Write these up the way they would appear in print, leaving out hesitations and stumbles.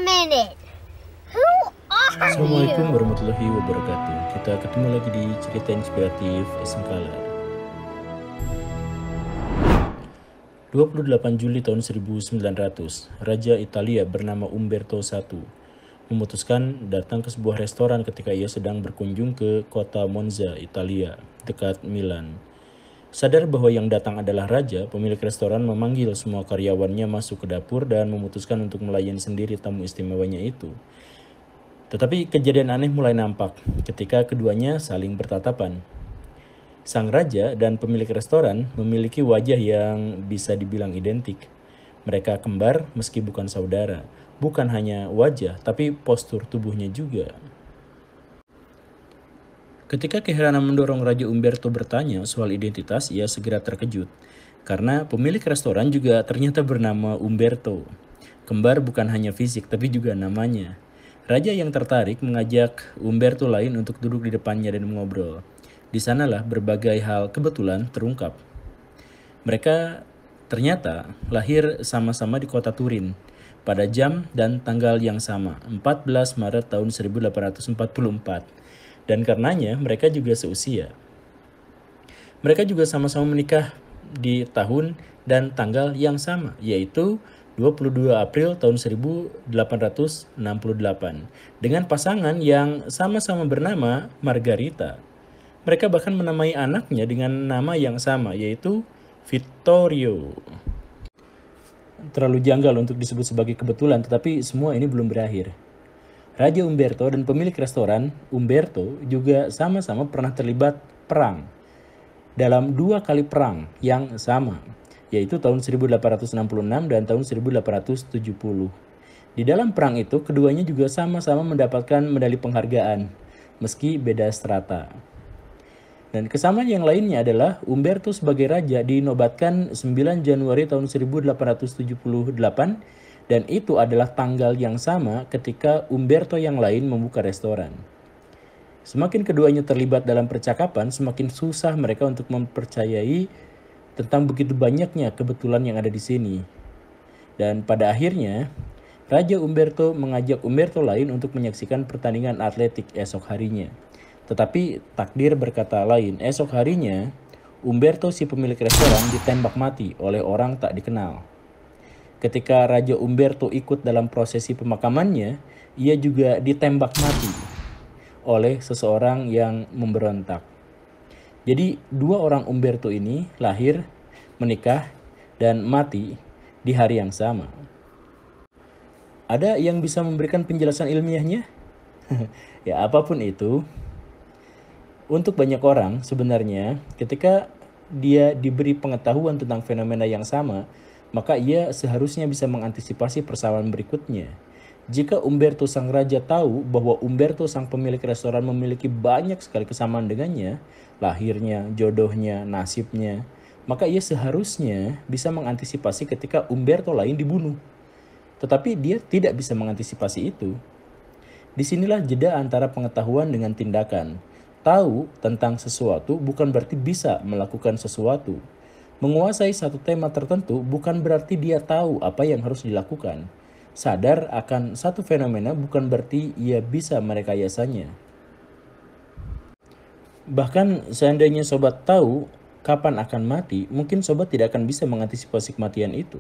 minute. Who are Assalamualaikum you? warahmatullahi wabarakatuh. Kita ketemu lagi di cerita inspiratif Esengkalar. 28 Juli tahun 1900, Raja Italia bernama Umberto I memutuskan datang ke sebuah restoran ketika ia sedang berkunjung ke kota Monza, Italia, dekat Milan. Sadar bahwa yang datang adalah raja, pemilik restoran memanggil semua karyawannya masuk ke dapur dan memutuskan untuk melayani sendiri tamu istimewanya itu. Tetapi kejadian aneh mulai nampak ketika keduanya saling bertatapan. Sang raja dan pemilik restoran memiliki wajah yang bisa dibilang identik. Mereka kembar meski bukan saudara. Bukan hanya wajah, tapi postur tubuhnya juga. Ketika keheranan mendorong Raja Umberto bertanya soal identitas, ia segera terkejut. Karena pemilik restoran juga ternyata bernama Umberto. Kembar bukan hanya fisik, tapi juga namanya. Raja yang tertarik mengajak Umberto lain untuk duduk di depannya dan mengobrol. Di sanalah berbagai hal kebetulan terungkap. Mereka ternyata lahir sama-sama di kota Turin pada jam dan tanggal yang sama, 14 Maret tahun 1844. Dan karenanya mereka juga seusia. Mereka juga sama-sama menikah di tahun dan tanggal yang sama, yaitu 22 April tahun 1868 dengan pasangan yang sama-sama bernama Margarita. Mereka bahkan menamai anaknya dengan nama yang sama, yaitu Vittorio. Terlalu janggal untuk disebut sebagai kebetulan, tetapi semua ini belum berakhir. Raja Umberto dan pemilik restoran, Umberto, juga sama-sama pernah terlibat perang. Dalam 2 kali perang yang sama, yaitu tahun 1866 dan tahun 1870. Di dalam perang itu, keduanya juga sama-sama mendapatkan medali penghargaan, meski beda strata. Dan kesamaan yang lainnya adalah Umberto sebagai raja dinobatkan 9 Januari tahun 1878 dan itu adalah tanggal yang sama ketika Umberto yang lain membuka restoran. Semakin keduanya terlibat dalam percakapan, semakin susah mereka untuk mempercayai tentang begitu banyaknya kebetulan yang ada di sini. Dan pada akhirnya, Raja Umberto mengajak Umberto lain untuk menyaksikan pertandingan atletik esok harinya. Tetapi takdir berkata lain, esok harinya Umberto si pemilik restoran ditembak mati oleh orang tak dikenal. Ketika Raja Umberto ikut dalam prosesi pemakamannya, ia juga ditembak mati oleh seseorang yang memberontak. Jadi 2 orang Umberto ini lahir, menikah, dan mati di hari yang sama. Ada yang bisa memberikan penjelasan ilmiahnya? Ya apapun itu, untuk banyak orang sebenarnya ketika dia diberi pengetahuan tentang fenomena yang sama, maka ia seharusnya bisa mengantisipasi persamaan berikutnya. Jika Umberto sang raja tahu bahwa Umberto sang pemilik restoran memiliki banyak sekali kesamaan dengannya, lahirnya, jodohnya, nasibnya, maka ia seharusnya bisa mengantisipasi ketika Umberto lain dibunuh. Tetapi dia tidak bisa mengantisipasi itu. Disinilah jeda antara pengetahuan dengan tindakan. Tahu tentang sesuatu bukan berarti bisa melakukan sesuatu. Menguasai satu tema tertentu bukan berarti dia tahu apa yang harus dilakukan. Sadar akan satu fenomena bukan berarti ia bisa merekayasanya. Bahkan seandainya sobat tahu kapan akan mati, mungkin sobat tidak akan bisa mengantisipasi kematian itu.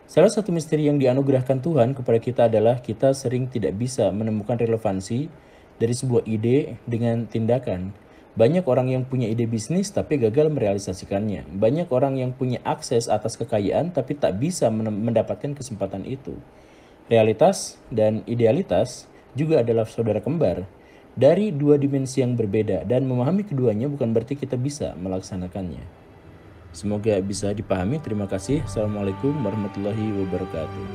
Salah satu misteri yang dianugerahkan Tuhan kepada kita adalah kita sering tidak bisa menemukan relevansi dari sebuah ide dengan tindakan. Banyak orang yang punya ide bisnis tapi gagal merealisasikannya. Banyak orang yang punya akses atas kekayaan tapi tak bisa mendapatkan kesempatan itu. Realitas dan idealitas juga adalah saudara kembar dari 2 dimensi yang berbeda dan memahami keduanya bukan berarti kita bisa melaksanakannya. Semoga bisa dipahami. Terima kasih. Assalamualaikum warahmatullahi wabarakatuh.